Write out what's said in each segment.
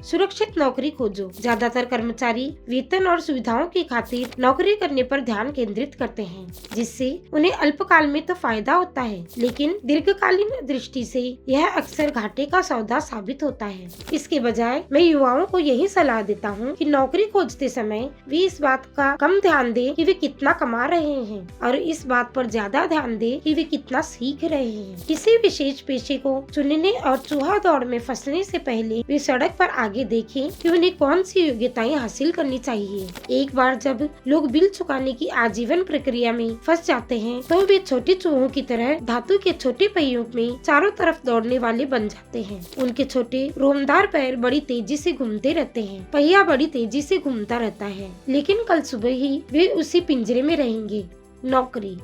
सुरक्षित नौकरी खोजो। ज्यादातर कर्मचारी वेतन और सुविधाओं की खातिर नौकरी करने पर ध्यान केंद्रित करते हैं, जिससे उन्हें अल्पकाल में तो फायदा होता है, लेकिन दीर्घकालीन दृष्टि से यह अक्सर घाटे का सौदा साबित होता है। इसके बजाय मैं युवाओं को यही सलाह देता हूँ कि नौकरी खोजते समय वे इस बात का कम ध्यान दें कि वे कितना कमा रहे हैं और इस बात पर ज्यादा ध्यान दें कि वे कितना सीख रहे हैं। किसी विशेष पेशे को चुनने और चूहा दौड़ में फंसने से पहले वे सड़क पर आगे देखें कि उन्हें कौन सी योग्यताएं हासिल करनी चाहिए। एक बार जब लोग बिल चुकाने की आजीवन प्रक्रिया में फंस जाते हैं तो वे छोटे चूहों की तरह धातु के छोटे पहियों में चारों तरफ दौड़ने वाले बन जाते हैं। उनके छोटे रोमदार पैर बड़ी तेजी से घूमते रहते हैं, पहिया बड़ी तेजी से घूमता रहता है, लेकिन कल सुबह ही वे उसी पिंजरे में रहेंगे। नौकरी।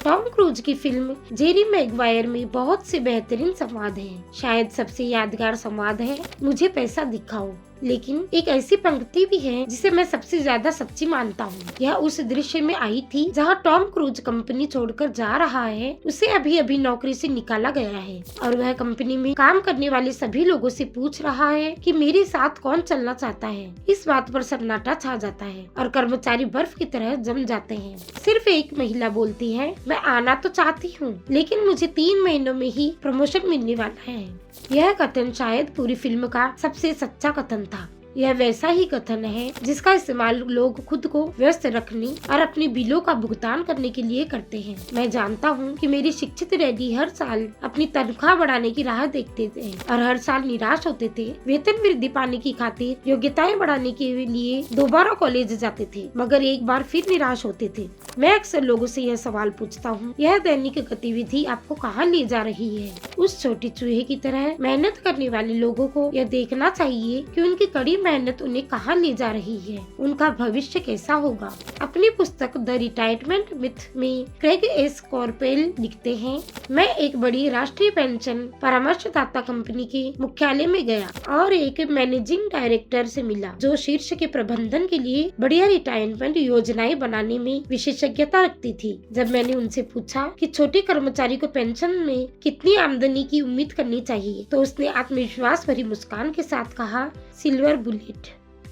टॉम क्रूज की फिल्म जेरी मैगवायर में बहुत से बेहतरीन संवाद हैं। शायद सबसे यादगार संवाद है, मुझे पैसा दिखाओ। लेकिन एक ऐसी पंक्ति भी है जिसे मैं सबसे ज्यादा सच्ची मानता हूँ। यह उस दृश्य में आई थी जहाँ टॉम क्रूज कंपनी छोड़कर जा रहा है। उसे अभी अभी नौकरी से निकाला गया है और वह कंपनी में काम करने वाले सभी लोगों से पूछ रहा है कि मेरे साथ कौन चलना चाहता है। इस बात पर सन्नाटा छा जाता है और कर्मचारी बर्फ की तरह जम जाते हैं। सिर्फ एक महिला बोलती है, मैं आना तो चाहती हूँ, लेकिन मुझे 3 महीनों में ही प्रमोशन मिलने वाला है। यह कथन शायद पूरी फिल्म का सबसे सच्चा कथन था। यह वैसा ही कथन है जिसका इस्तेमाल लोग खुद को व्यस्त रखने और अपने बिलों का भुगतान करने के लिए करते हैं। मैं जानता हूँ कि मेरे शिक्षित डैडी हर साल अपनी तनख्वाह बढ़ाने की राह देखते थे और हर साल निराश होते थे। वेतन वृद्धि पाने की खातिर योग्यताएं बढ़ाने के लिए दोबारा कॉलेज जाते थे, मगर एक बार फिर निराश होते थे। मैं अक्सर लोगों से यह सवाल पूछता हूँ, यह दैनिक गतिविधि आपको कहाँ ले जा रही है? उस छोटे चूहे की तरह मेहनत करने वाले लोगों को यह देखना चाहिए कि उनकी कड़ी मेहनत उन्हें कहाँ ले जा रही है, उनका भविष्य कैसा होगा। अपनी पुस्तक द रिटायरमेंट मिथ में क्रेग एस कॉर्पेल लिखते हैं, मैं एक बड़ी राष्ट्रीय पेंशन परामर्शदाता कंपनी के मुख्यालय में गया और एक मैनेजिंग डायरेक्टर से मिला जो शीर्ष के प्रबंधन के लिए बढ़िया रिटायरमेंट योजनाएं बनाने में विशेषज्ञता रखती थी। जब मैंने उनसे पूछा कि छोटे कर्मचारी को पेंशन में कितनी आमदनी की उम्मीद करनी चाहिए, तो उसने आत्मविश्वास भरी मुस्कान के साथ कहा, सिल्वर बुलेट।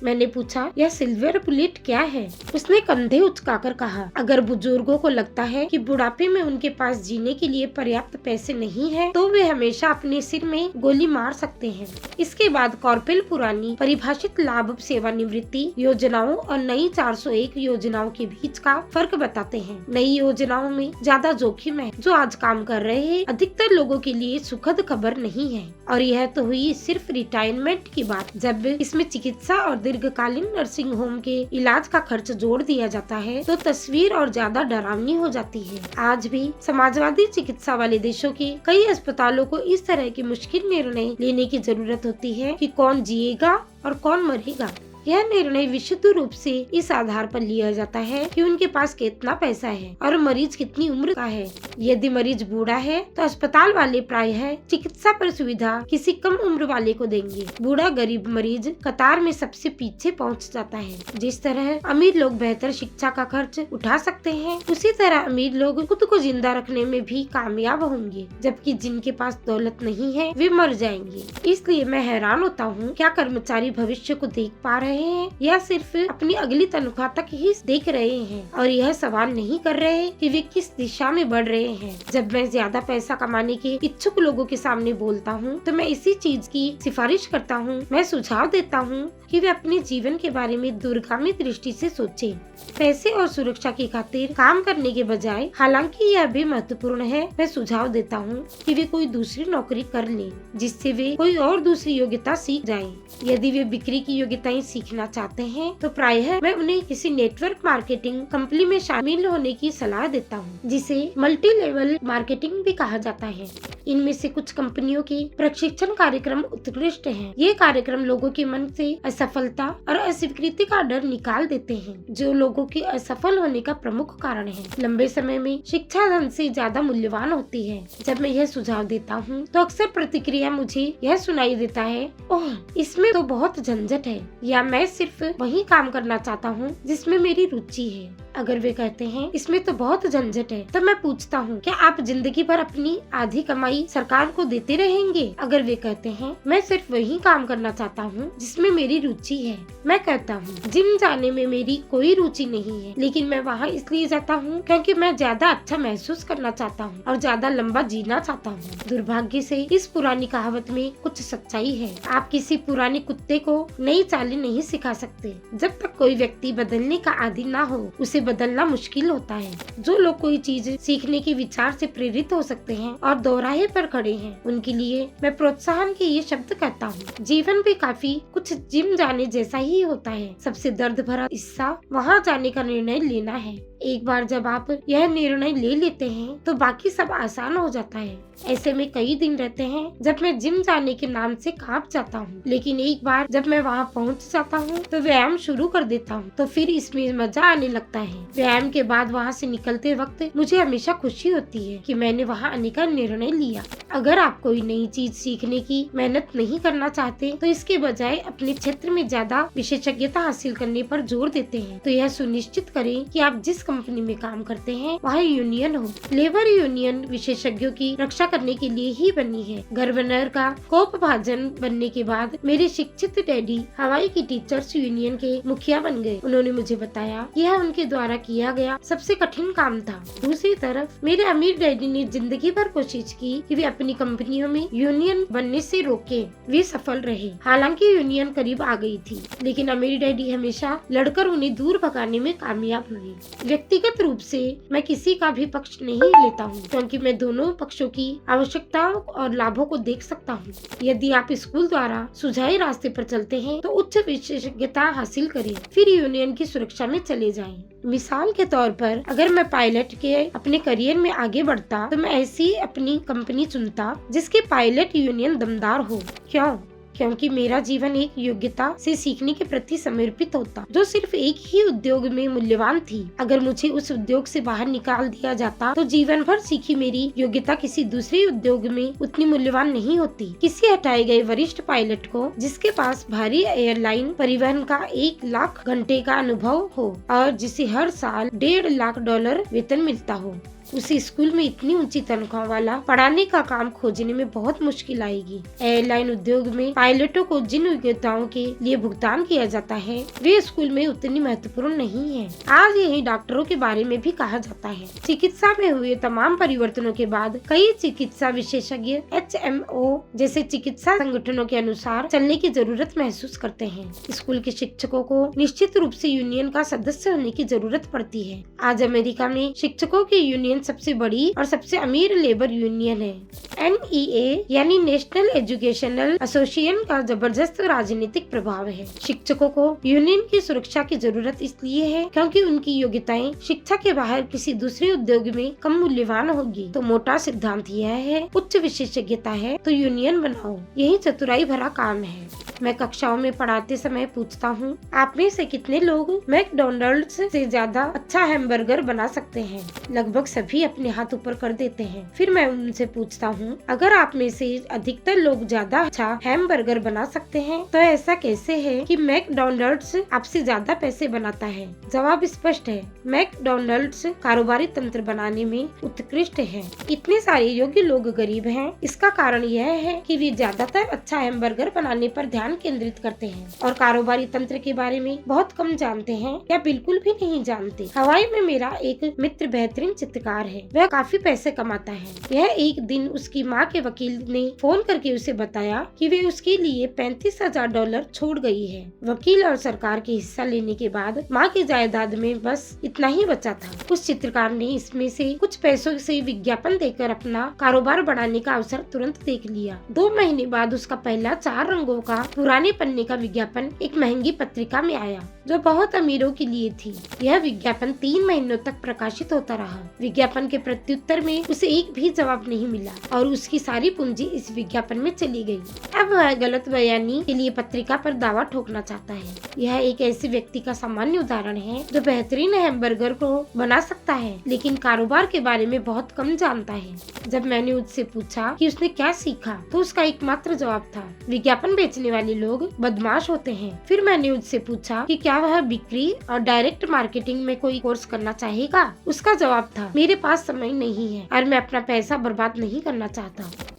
मैंने पूछा, यह सिल्वर बुलेट क्या है? उसने कंधे उचकाकर कहा, अगर बुजुर्गों को लगता है कि बुढ़ापे में उनके पास जीने के लिए पर्याप्त पैसे नहीं है, तो वे हमेशा अपने सिर में गोली मार सकते हैं। इसके बाद कॉर्पेल पुरानी परिभाषित लाभ सेवानिवृत्ति योजनाओं और नई 401 योजनाओं के बीच का फर्क बताते हैं। नई योजनाओं में ज्यादा जोखिम है, जो आज काम कर रहे हैं अधिकतर लोगों के लिए सुखद खबर नहीं है। और यह तो हुई सिर्फ रिटायरमेंट की बात। जब इसमें चिकित्सा और दीर्घकालीन नर्सिंग होम के इलाज का खर्च जोड़ दिया जाता है तो तस्वीर और ज्यादा डरावनी हो जाती है। आज भी समाजवादी चिकित्सा वाले देशों के कई अस्पतालों को इस तरह के मुश्किल निर्णय लेने की जरूरत होती है कि कौन जिएगा और कौन मरेगा। यह निर्णय विशुद्ध रूप से इस आधार पर लिया जाता है कि उनके पास कितना पैसा है और मरीज कितनी उम्र का है। यदि मरीज बूढ़ा है तो अस्पताल वाले प्रायः चिकित्सा पर सुविधा किसी कम उम्र वाले को देंगे। बूढ़ा गरीब मरीज कतार में सबसे पीछे पहुंच जाता है। जिस तरह अमीर लोग बेहतर शिक्षा का खर्च उठा सकते हैं, उसी तरह अमीर लोग खुद को जिंदा रखने में भी कामयाब होंगे, जबकि जिनके पास दौलत नहीं है वे मर जाएंगे। इसलिए मैं हैरान होता हूँ, क्या कर्मचारी भविष्य को देख पा रहे हैं या सिर्फ अपनी अगली तनख्वाह तक ही देख रहे हैं और यह सवाल नहीं कर रहे कि वे किस दिशा में बढ़ रहे हैं। जब मैं ज्यादा पैसा कमाने के इच्छुक लोगों के सामने बोलता हूँ तो मैं इसी चीज की सिफारिश करता हूँ। मैं सुझाव देता हूँ कि वे अपने जीवन के बारे में दूरगामी दृष्टि से सोचें, पैसे और सुरक्षा की खातिर काम करने के बजाय। हालांकि यह भी महत्वपूर्ण है, मैं सुझाव देता हूँ कि वे कोई दूसरी नौकरी कर लें जिससे वे कोई और दूसरी योग्यता सीख जाएं। यदि वे बिक्री की योग्यताएं सीखना चाहते हैं तो प्रायः मैं उन्हें किसी नेटवर्क मार्केटिंग कंपनी में शामिल होने की सलाह देता हूँ, जिसे मल्टी लेवल मार्केटिंग भी कहा जाता है। इनमें से कुछ कंपनियों के प्रशिक्षण कार्यक्रम उत्कृष्ट हैं। ये कार्यक्रम लोगों के मन से असफलता और अस्वीकृति का डर निकाल देते हैं, जो लोगों के असफल होने का प्रमुख कारण है। लंबे समय में शिक्षा धन से ज्यादा मूल्यवान होती है। जब मैं यह सुझाव देता हूँ तो अक्सर प्रतिक्रिया मुझे यह सुनाई देता है, ओह इसमें तो बहुत झंझट है, या मैं सिर्फ वही काम करना चाहता हूँ जिसमें मेरी रुचि है। अगर वे कहते हैं इसमें तो बहुत झंझट है, तो मैं पूछता हूँ क्या आप जिंदगी भर अपनी आधी कमाई सरकार को देते रहेंगे? अगर वे कहते हैं मैं सिर्फ वही काम करना चाहता हूँ जिसमें मेरी रुचि है, मैं कहता हूँ जिम जाने में मेरी कोई रुचि नहीं है, लेकिन मैं वहाँ इसलिए जाता हूँ क्योंकि मैं ज्यादा अच्छा महसूस करना चाहता हूँ और ज्यादा लंबा जीना चाहता हूँ। दुर्भाग्य से इस पुरानी कहावत में कुछ सच्चाई है। आप किसी पुराने कुत्ते को नई चालें नहीं सिखा सकते। जब तक कोई व्यक्ति बदलने का आदी ना हो, उसे बदलना मुश्किल होता है। जो लोग कोई चीज सीखने के विचार से प्रेरित हो सकते हैं और दोराहे पर खड़े हैं, उनके लिए मैं प्रोत्साहन के ये शब्द कहता हूँ। जीवन भी काफी कुछ जिम जाने जैसा ही होता है। सबसे दर्द भरा हिस्सा वहाँ जाने का निर्णय लेना है। एक बार जब आप यह निर्णय ले लेते हैं तो बाकी सब आसान हो जाता है। ऐसे में कई दिन रहते हैं जब मैं जिम जाने के नाम से कांप जाता हूँ, लेकिन एक बार जब मैं वहाँ पहुँच जाता हूँ तो व्यायाम शुरू कर देता हूँ, तो फिर इसमें मजा आने लगता है। व्यायाम के बाद वहाँ से निकलते वक्त मुझे हमेशा खुशी होती है कि मैंने वहाँ आने का निर्णय लिया। अगर आप कोई नई चीज सीखने की मेहनत नहीं करना चाहते तो इसके बजाय अपने क्षेत्र में ज्यादा विशेषज्ञता हासिल करने पर जोर देते हैं, तो यह सुनिश्चित करें कि आप जिस कंपनी में काम करते हैं वहाँ यूनियन हो। लेबर यूनियन विशेषज्ञों की रक्षा करने के लिए ही बनी है। गवर्नर का कोप भाजन बनने के बाद मेरे शिक्षित डैडी हवाई की टीचर्स यूनियन के मुखिया बन गए। उन्होंने मुझे बताया यह उनके द्वारा किया गया सबसे कठिन काम था। दूसरी तरफ मेरे अमीर डैडी ने जिंदगी भर कोशिश की कि वे अपनी कंपनियों में यूनियन बनने से रोके। वे सफल रहे। हालांकि यूनियन करीब आ गई थी, लेकिन अमीर डैडी हमेशा लड़कर उन्हें दूर भगाने में कामयाब हुए। व्यक्तिगत रूप से मैं किसी का भी पक्ष नहीं लेता हूँ, क्योंकि मैं दोनों पक्षों की आवश्यकताओं और लाभों को देख सकता हूँ। यदि आप स्कूल द्वारा सुझाए रास्ते पर चलते हैं तो उच्च विशेषज्ञता हासिल करें, फिर यूनियन की सुरक्षा में चले जाएं। मिसाल के तौर पर अगर मैं पायलट के अपने करियर में आगे बढ़ता तो मैं ऐसी अपनी कंपनी चुनता जिसके पायलट यूनियन दमदार हो। क्यों? क्योंकि मेरा जीवन एक योग्यता से सीखने के प्रति समर्पित होता, जो सिर्फ एक ही उद्योग में मूल्यवान थी। अगर मुझे उस उद्योग से बाहर निकाल दिया जाता तो जीवन भर सीखी मेरी योग्यता किसी दूसरे उद्योग में उतनी मूल्यवान नहीं होती। किसी हटाए गए वरिष्ठ पायलट को जिसके पास भारी एयरलाइन परिवहन का 1 लाख घंटे का अनुभव हो और जिसे हर साल $1.5 लाख वेतन मिलता हो, उसे स्कूल में इतनी ऊंची तनख्वाह वाला पढ़ाने का काम खोजने में बहुत मुश्किल आएगी। एयरलाइन उद्योग में पायलटों को जिन योग्यताओं के लिए भुगतान किया जाता है वे स्कूल में उतनी महत्वपूर्ण नहीं है। आज यही डॉक्टरों के बारे में भी कहा जाता है। चिकित्सा में हुए तमाम परिवर्तनों के बाद कई चिकित्सा विशेषज्ञ HMO जैसे चिकित्सा संगठनों के अनुसार चलने की जरूरत महसूस करते हैं। स्कूल के शिक्षकों को निश्चित रूप से यूनियन का सदस्य होने की जरूरत पड़ती है। आज अमेरिका में शिक्षकों की यूनियन सबसे बड़ी और सबसे अमीर लेबर यूनियन है। NEA यानी नेशनल एजुकेशनल एसोसिएशन का जबरदस्त राजनीतिक प्रभाव है। शिक्षकों को यूनियन की सुरक्षा की जरूरत इसलिए है क्योंकि उनकी योग्यताएं शिक्षा के बाहर किसी दूसरे उद्योग में कम मूल्यवान होगी। तो मोटा सिद्धांत यह है, उच्च विशेषज्ञता है तो यूनियन बनाओ। यही चतुराई भरा काम है। मैं कक्षाओं में पढ़ाते समय पूछता हूँ, आप में से कितने लोग मैकडॉनल्ड्स से ज्यादा अच्छा हैमबर्गर बना सकते हैं? लगभग सभी अपने हाथ ऊपर कर देते हैं। फिर मैं उनसे पूछता हूँ, अगर आप में से अधिकतर लोग ज्यादा अच्छा हैमबर्गर बना सकते हैं तो ऐसा कैसे है कि मैकडॉनल्ड्स आपसे ज्यादा पैसे बनाता है? जवाब स्पष्ट है, मैकडॉनल्ड्स कारोबारी तंत्र बनाने में उत्कृष्ट है। इतने सारे योग्य लोग गरीब हैं। इसका कारण यह है कि वे ज्यादातर अच्छा हैमबर्गर बनाने पर ध्यान केंद्रित करते हैं और कारोबारी तंत्र के बारे में बहुत कम जानते हैं या बिल्कुल भी नहीं जानते। हवाई में मेरा एक मित्र बेहतरीन चित्रकार है। वह काफी पैसे कमाता है। यह एक दिन उसकी माँ के वकील ने फोन करके उसे बताया कि वे उसके लिए $35,000 छोड़ गई है। वकील और सरकार के हिस्सा लेने के बाद माँ की जायदाद में बस इतना ही बचा था। उस चित्रकार ने इसमें से कुछ पैसों से विज्ञापन देकर अपना कारोबार बढ़ाने का अवसर तुरंत देख लिया। 2 महीने बाद उसका पहला 4 रंगों का पुराने पन्ने का विज्ञापन एक महंगी पत्रिका में आया जो बहुत अमीरों के लिए थी। यह विज्ञापन 3 महीनों तक प्रकाशित होता रहा। विज्ञापन विज्ञापन के प्रत्युत्तर में उसे एक भी जवाब नहीं मिला और उसकी सारी पूंजी इस विज्ञापन में चली गई। अब वह गलत बयानी के लिए पत्रिका पर दावा ठोकना चाहता है। यह एक ऐसे व्यक्ति का सामान्य उदाहरण है जो बेहतरीन हैमबर्गर को बना सकता है लेकिन कारोबार के बारे में बहुत कम जानता है। जब मैंने उससे पूछा कि उसने क्या सीखा तो उसका एकमात्र जवाब था, विज्ञापन बेचने वाले लोग बदमाश होते हैं। फिर मैंने उससे पूछा कि क्या वह बिक्री और डायरेक्ट मार्केटिंग में कोई कोर्स करना चाहेगा। उसका जवाब था, मेरे पास समय नहीं है और मैं अपना पैसा बर्बाद नहीं करना चाहता।